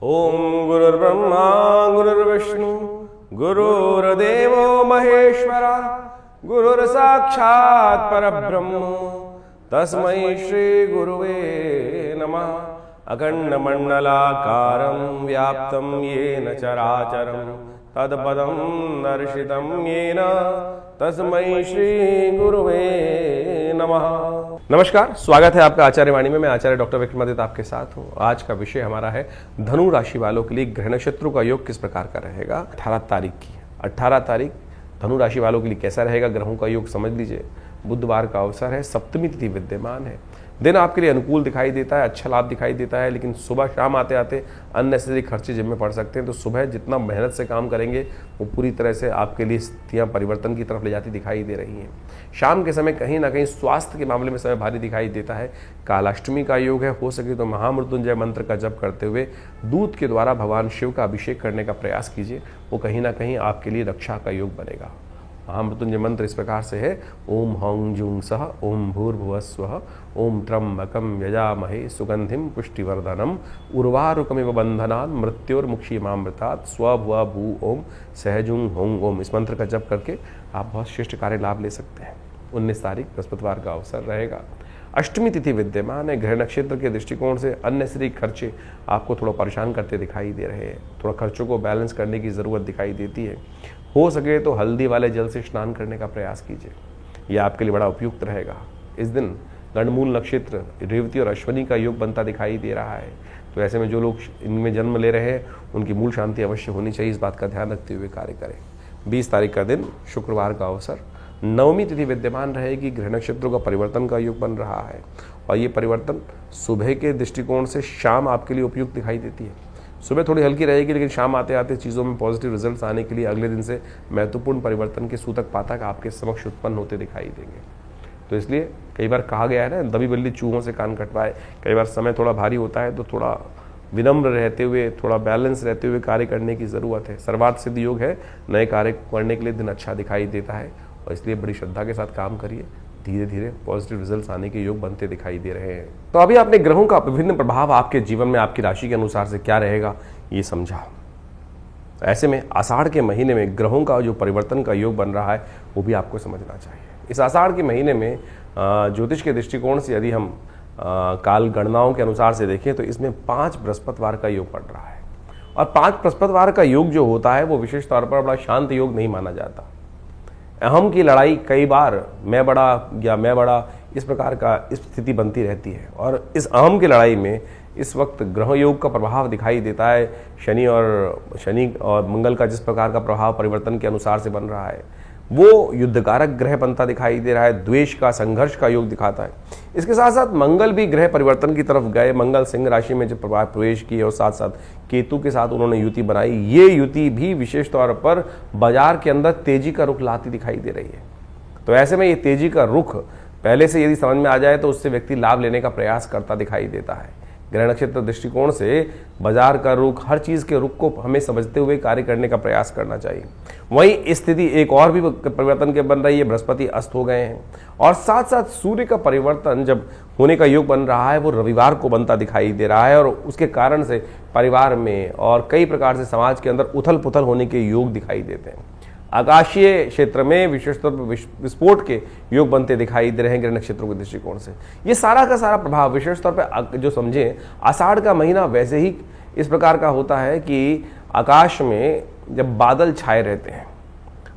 ओम गुरुर्ब्रह्मा गुरुर्विष्णु गुरुर्देवो महेश्वरा गुरुर्साक्षात् परब्रह्म तस्मै श्री गुरुवे नमः। अखंडमंडलाकारं व्याप्तं येन चराचरं तत्पदं दर्शितं येन तस्मै श्री गुरुवे नमः। नमस्कार, स्वागत है आपका आचार्य वाणी में। मैं आचार्य डॉक्टर विक्रमादित्य आपके साथ हूँ। आज का विषय हमारा है धनु राशि वालों के लिए ग्रह नक्षत्रों का योग किस प्रकार का रहेगा 18 तारीख की। 18 तारीख धनु राशि वालों के लिए कैसा रहेगा ग्रहों का योग समझ लीजिए। बुधवार का अवसर है, सप्तमी तिथि विद्यमान है। दिन आपके लिए अनुकूल दिखाई देता है, अच्छा लाभ दिखाई देता है, लेकिन सुबह शाम आते आते अननेसेसरी खर्चे जिम्मे पड़ सकते हैं। तो सुबह जितना मेहनत से काम करेंगे वो पूरी तरह से आपके लिए स्थितियाँ परिवर्तन की तरफ ले जाती दिखाई दे रही हैं। शाम के समय कहीं ना कहीं स्वास्थ्य के मामले में समय भारी दिखाई देता है। कालाष्टमी का योग है, हो सके तो महामृत्युंजय मंत्र का जप करते हुए दूध के द्वारा भगवान शिव का अभिषेक करने का प्रयास कीजिए। वो कहीं ना कहीं आपके लिए रक्षा का योग बनेगा। महामृत्युंजय मंत्र इस प्रकार से है, ओम हौं जूं सह ओम भूर्भुवस्वः ओम त्र्यंबकं यजामहे सुगंधिं पुष्टिवर्धनम उर्वारुकमिव बंधनात् मृत्योर्मुक्षीयमामृतात् स्वभुव भू ओम सहजुं हों ओम। इस मंत्र का जप करके आप बहुत श्रेष्ठ कार्य लाभ ले सकते हैं। 19 तारीख बृहस्पतिवार का अवसर रहेगा। अष्टमी तिथि विद्यमान है। ग्रह नक्षत्र के दृष्टिकोण से अननेसेसरी खर्चे आपको थोड़ा परेशान करते दिखाई दे रहे हैं। थोड़ा खर्चों को बैलेंस करने की ज़रूरत दिखाई देती है। हो सके तो हल्दी वाले जल से स्नान करने का प्रयास कीजिए, यह आपके लिए बड़ा उपयुक्त रहेगा। इस दिन गंडमूल नक्षत्र रेवती और अश्वनी का योग बनता दिखाई दे रहा है। तो ऐसे में जो लोग इनमें जन्म ले रहे हैं उनकी मूल शांति अवश्य होनी चाहिए। इस बात का ध्यान रखते हुए कार्य करें। 20 तारीख का दिन शुक्रवार का अवसर, नवमी तिथि विद्यमान रहेगी। ग्रह नक्षत्रों का परिवर्तन का योग बन रहा है और ये परिवर्तन सुबह के दृष्टिकोण से शाम आपके लिए उपयुक्त दिखाई देती है। सुबह थोड़ी हल्की रहेगी, लेकिन शाम आते आते चीज़ों में पॉजिटिव रिजल्ट्स आने के लिए अगले दिन से महत्वपूर्ण परिवर्तन के सूतक पातक आपके समक्ष उत्पन्न होते दिखाई देंगे। तो इसलिए कई बार कहा गया है ना, दबी बल्ली चूहों से कान कटवाए। कई बार समय थोड़ा भारी होता है तो थोड़ा विनम्र रहते हुए, थोड़ा बैलेंस रहते हुए कार्य करने की ज़रूरत है। सर्वार्थ सिद्ध योग है, नए कार्य करने के लिए दिन अच्छा दिखाई देता है और इसलिए बड़ी श्रद्धा के साथ काम करिए। धीरे धीरे पॉजिटिव रिजल्ट्स आने के योग बनते दिखाई दे रहे हैं। तो अभी आपने ग्रहों का विभिन्न प्रभाव आपके जीवन में आपकी राशि के अनुसार से क्या रहेगा ये समझा। ऐसे में आषाढ़ के महीने में ग्रहों का जो परिवर्तन का योग बन रहा है वो भी आपको समझना चाहिए। इस आषाढ़ के महीने में ज्योतिष के दृष्टिकोण से यदि हम काल गणनाओं के अनुसार से देखें तो इसमें 5 बृहस्पतिवार का योग पड़ रहा है। और 5 बृहस्पतिवार का योग जो होता है वो विशेष तौर पर बड़ा शांत योग नहीं माना जाता। अहम की लड़ाई कई बार मैं बड़ा या मैं बड़ा इस प्रकार का स्थिति बनती रहती है। और इस अहम की लड़ाई में इस वक्त ग्रह योग का प्रभाव दिखाई देता है। शनि और मंगल का जिस प्रकार का प्रभाव परिवर्तन के अनुसार से बन रहा है वो युद्धकारक ग्रह बनता दिखाई दे रहा है। द्वेष का, संघर्ष का योग दिखाता है। इसके साथ साथ मंगल भी ग्रह परिवर्तन की तरफ गए। मंगल सिंह राशि में जब प्रवेश किए और साथ साथ केतु के साथ उन्होंने युति बनाई। ये युति भी विशेष तौर पर बाजार के अंदर तेजी का रुख लाती दिखाई दे रही है। तो ऐसे में ये तेजी का रुख पहले से यदि समझ में आ जाए तो उससे व्यक्ति लाभ लेने का प्रयास करता दिखाई देता है। ग्रह नक्षत्र दृष्टिकोण से बाजार का रुख, हर चीज़ के रुख को हमें समझते हुए कार्य करने का प्रयास करना चाहिए। वहीं स्थिति एक और भी परिवर्तन के बन रही है। बृहस्पति अस्त हो गए हैं और साथ साथ सूर्य का परिवर्तन जब होने का योग बन रहा है वो रविवार को बनता दिखाई दे रहा है। और उसके कारण से परिवार में और कई प्रकार से समाज के अंदर उथल पुथल होने के योग दिखाई देते हैं। आकाशीय क्षेत्र में विशेष तौर पर विस्फोट के योग बनते दिखाई दे रहे हैं ग्रह नक्षत्रों के दृष्टिकोण से। ये सारा का सारा प्रभाव विशेष तौर पर जो समझें, आषाढ़ का महीना वैसे ही इस प्रकार का होता है कि आकाश में जब बादल छाए रहते हैं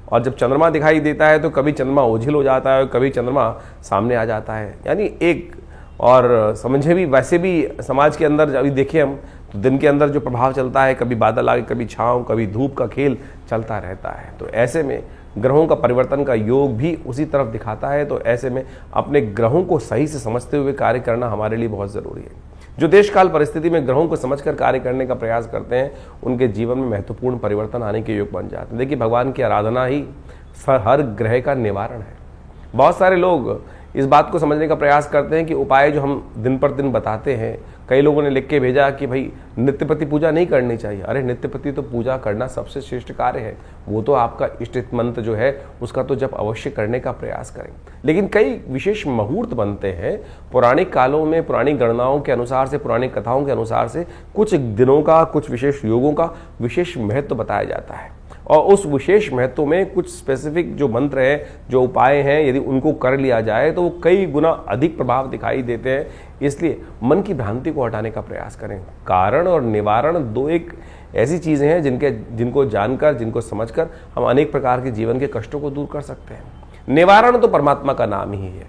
और जब चंद्रमा दिखाई देता है तो कभी चंद्रमा ओझिल हो जाता है और कभी चंद्रमा सामने आ जाता है। यानी एक और समझे भी वैसे भी समाज के अंदर अभी देखें हम तो दिन के अंदर जो प्रभाव चलता है, कभी बादल आगे, कभी छाँव, कभी धूप का खेल चलता रहता है। तो ऐसे में ग्रहों का परिवर्तन का योग भी उसी तरफ दिखाता है। तो ऐसे में अपने ग्रहों को सही से समझते हुए कार्य करना हमारे लिए बहुत ज़रूरी है। जो देश काल परिस्थिति में ग्रहों को समझकर कार्य करने का प्रयास करते हैं उनके जीवन में महत्वपूर्ण परिवर्तन आने के योग बन जाते हैं। देखिए, भगवान की आराधना ही हर ग्रह का निवारण है। बहुत सारे लोग इस बात को समझने का प्रयास करते हैं कि उपाय जो हम दिन पर दिन बताते हैं, कई लोगों ने लिख के भेजा कि भाई नित्यपति पूजा नहीं करनी चाहिए। अरे नित्यपति तो पूजा करना सबसे श्रेष्ठ कार्य है, वो तो आपका इष्ट मंत्र जो है उसका तो जब अवश्य करने का प्रयास करें। लेकिन कई विशेष मुहूर्त बनते हैं पौराणिक कालों में, पुरानी गणनाओं के अनुसार से, पुरानी कथाओं के अनुसार से कुछ दिनों का, कुछ विशेष योगों का विशेष महत्व बताया जाता है और उस विशेष महत्व में कुछ स्पेसिफिक जो मंत्र है, जो उपाय हैं, यदि उनको कर लिया जाए तो वो कई गुना अधिक प्रभाव दिखाई देते हैं। इसलिए मन की भ्रांति को हटाने का प्रयास करें। कारण और निवारण दो एक ऐसी चीज़ें हैं जिनको जानकर, जिनको समझकर हम अनेक प्रकार के जीवन के कष्टों को दूर कर सकते हैं। निवारण तो परमात्मा का नाम ही है।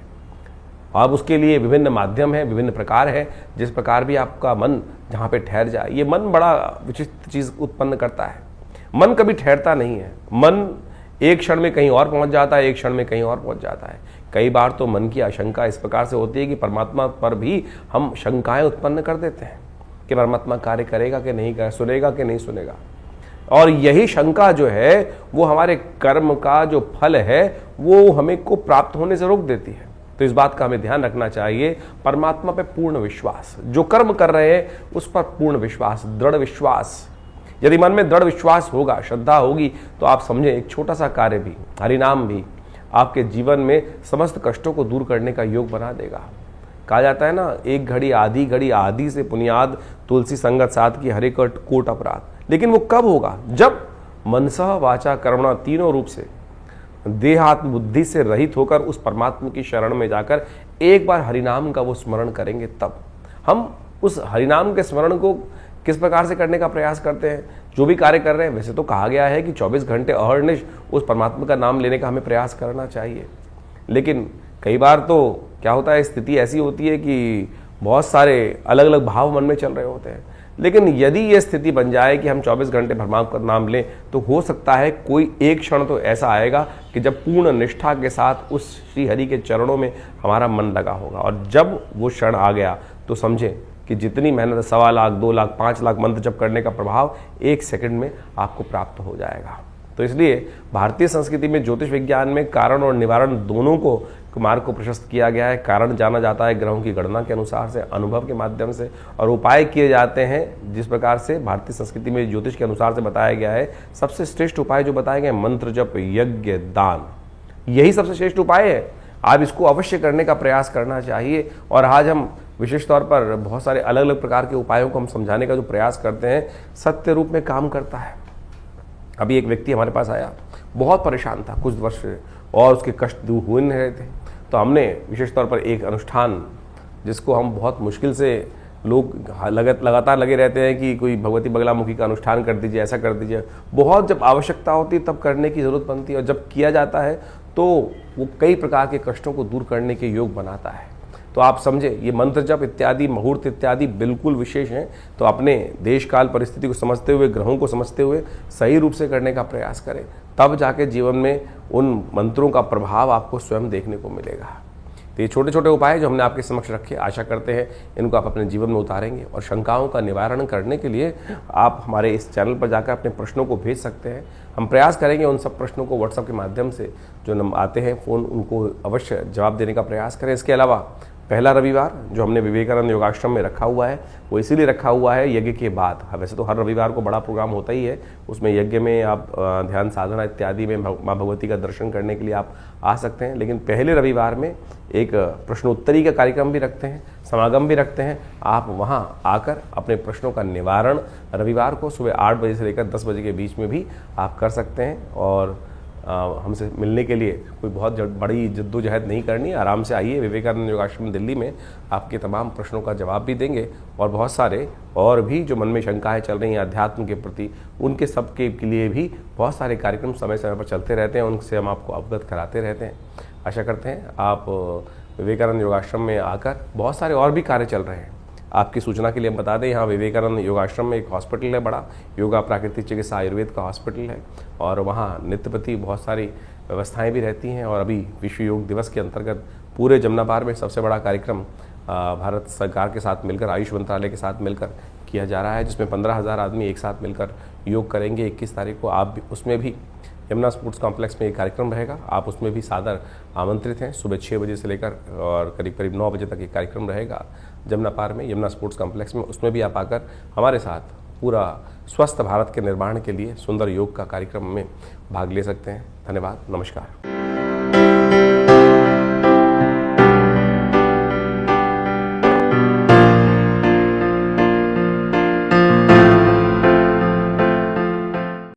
अब उसके लिए विभिन्न माध्यम हैं, विभिन्न प्रकार हैं। जिस प्रकार भी आपका मन जहाँ पे ठहर जाए, ये मन बड़ा विचित्र चीज़ उत्पन्न करता है। मन कभी ठहरता नहीं है। मन एक क्षण में कहीं और पहुंच जाता है, एक क्षण में कहीं और पहुंच जाता है। कई बार तो मन की आशंका इस प्रकार से होती है कि परमात्मा पर भी हम शंकाएं उत्पन्न कर देते हैं कि परमात्मा कार्य करेगा कि नहीं करेगा, सुनेगा कि नहीं सुनेगा। और यही शंका जो है वो हमारे कर्म का जो फल है वो हमें को प्राप्त होने से रोक देती है। तो इस बात का हमें ध्यान रखना चाहिए। परमात्मा पे पूर्ण विश्वास, जो कर्म कर रहे हैं उस पर पूर्ण विश्वास, दृढ़ विश्वास। यदि मन में दृढ़ विश्वास होगा, श्रद्धा होगी, तो आप समझें एक छोटा सा कार्य भी, हरिनाम भी आपके जीवन में समस्त कष्टों को दूर करने का योग बना देगा। कहा जाता है ना, एक घड़ी आदि से पुनियाद, तुलसी संगत साथ की हरे कोट अपराध। लेकिन वो कब होगा? जब मनसा वाचा कर्मणा तीनों रूप से देहात्म बुद्धि से रहित होकर उस परमात्मा की शरण में जाकर एक बार हरिनाम का वो स्मरण करेंगे। तब हम उस हरिनाम के स्मरण को किस प्रकार से करने का प्रयास करते हैं, जो भी कार्य कर रहे हैं। वैसे तो कहा गया है कि 24 घंटे अहर्निश उस परमात्मा का नाम लेने का हमें प्रयास करना चाहिए। लेकिन कई बार तो क्या होता है, स्थिति ऐसी होती है कि बहुत सारे अलग अलग भाव मन में चल रहे होते हैं। लेकिन यदि ये स्थिति बन जाए कि हम 24 घंटे परमात्मा का नाम लें, तो हो सकता है कोई एक क्षण तो ऐसा आएगा कि जब पूर्ण निष्ठा के साथ उस श्री हरि के चरणों में हमारा मन लगा होगा। और जब वो क्षण आ गया तो समझें कि जितनी मेहनत 1.25 लाख, 2 लाख, 5 लाख मंत्र जप करने का प्रभाव 1 सेकंड में आपको प्राप्त हो जाएगा। तो इसलिए भारतीय संस्कृति में ज्योतिष विज्ञान में कारण और निवारण दोनों को मार्ग को प्रशस्त किया गया है। कारण जाना जाता है ग्रहों की गणना के अनुसार से, अनुभव के माध्यम से, और उपाय किए जाते हैं जिस प्रकार से भारतीय संस्कृति में ज्योतिष के अनुसार से बताया गया है। सबसे श्रेष्ठ उपाय जो बताए गए, मंत्र जप, यज्ञ, दान, यही सबसे श्रेष्ठ उपाय है। आप इसको अवश्य करने का प्रयास करना चाहिए। और आज हम विशेष तौर पर बहुत सारे अलग अलग प्रकार के उपायों को हम समझाने का जो प्रयास करते हैं, सत्य रूप में काम करता है। अभी एक व्यक्ति हमारे पास आया, बहुत परेशान था कुछ वर्ष से, और उसके कष्ट दूर हो नहीं रहे थे। तो हमने विशेष तौर पर एक अनुष्ठान, जिसको हम बहुत मुश्किल से, लोग लगातार लगे रहते हैं कि कोई भगवती बगलामुखी का अनुष्ठान कर दीजिए, ऐसा कर दीजिए। बहुत जब आवश्यकता होती है तब करने की ज़रूरत बनती है, और जब किया जाता है तो वो कई प्रकार के कष्टों को दूर करने के योग बनाता है। तो आप समझे, ये मंत्र जप इत्यादि, मुहूर्त इत्यादि बिल्कुल विशेष हैं। तो अपने देश काल परिस्थिति को समझते हुए, ग्रहों को समझते हुए सही रूप से करने का प्रयास करें, तब जाके जीवन में उन मंत्रों का प्रभाव आपको स्वयं देखने को मिलेगा। तो ये छोटे छोटे उपाय जो हमने आपके समक्ष रखे, आशा करते हैं इनको आप अपने जीवन में उतारेंगे। और शंकाओं का निवारण करने के लिए आप हमारे इस चैनल पर जाकर अपने प्रश्नों को भेज सकते हैं। हम प्रयास करेंगे उन सब प्रश्नों को व्हाट्सएप के माध्यम से जो नंबर आते हैं फ़ोन, उनको अवश्य जवाब देने का प्रयास करें। इसके अलावा पहला रविवार जो हमने विवेकानंद योगाश्रम में रखा हुआ है, वो इसीलिए रखा हुआ है यज्ञ के बाद। वैसे तो हर रविवार को बड़ा प्रोग्राम होता ही है, उसमें यज्ञ में आप ध्यान साधना इत्यादि में माँ भगवती का दर्शन करने के लिए आप आ सकते हैं। लेकिन पहले रविवार में एक प्रश्नोत्तरी का कार्यक्रम भी रखते हैं, समागम भी रखते हैं। आप वहाँ आकर अपने प्रश्नों का निवारण रविवार को सुबह 8 बजे से लेकर 10 बजे के बीच में भी आप कर सकते हैं। और हमसे मिलने के लिए कोई बहुत बड़ी जद्दोजहद नहीं करनी, आराम से आइए। विवेकानंद योगाश्रम दिल्ली में आपके तमाम प्रश्नों का जवाब भी देंगे, और बहुत सारे और भी जो मन में शंकाएं चल रही हैं अध्यात्म के प्रति, उनके सबके लिए भी बहुत सारे कार्यक्रम समय समय पर चलते रहते हैं, उनसे हम आपको अवगत कराते रहते हैं। आशा करते हैं आप विवेकानंद योगाश्रम में आकर, बहुत सारे और भी कार्य चल रहे हैं। आपकी सूचना के लिए हम बता दें, यहाँ विवेकानंद योगाश्रम में एक हॉस्पिटल है बड़ा, योगा प्राकृतिक चिकित्सा आयुर्वेद का हॉस्पिटल है, और वहाँ नित्यप्रति बहुत सारी व्यवस्थाएं भी रहती हैं। और अभी विश्व योग दिवस के अंतर्गत पूरे जमुनापार में सबसे बड़ा कार्यक्रम भारत सरकार के साथ मिलकर, आयुष मंत्रालय के साथ मिलकर किया जा रहा है, जिसमें 15,000 आदमी एक साथ मिलकर योग करेंगे। 21 तारीख को आप भी उसमें भी यमुना स्पोर्ट्स कॉम्प्लेक्स में एक कार्यक्रम रहेगा, आप उसमें भी सादर आमंत्रित हैं। सुबह 6 बजे से लेकर और करीब करीब 9 बजे तक ये कार्यक्रम रहेगा जमुना पार में, यमुना स्पोर्ट्स कॉम्प्लेक्स में। उसमें भी आप आकर हमारे साथ पूरा स्वस्थ भारत के निर्माण के लिए सुंदर योग का कार्यक्रम में भाग ले सकते हैं। धन्यवाद, नमस्कार।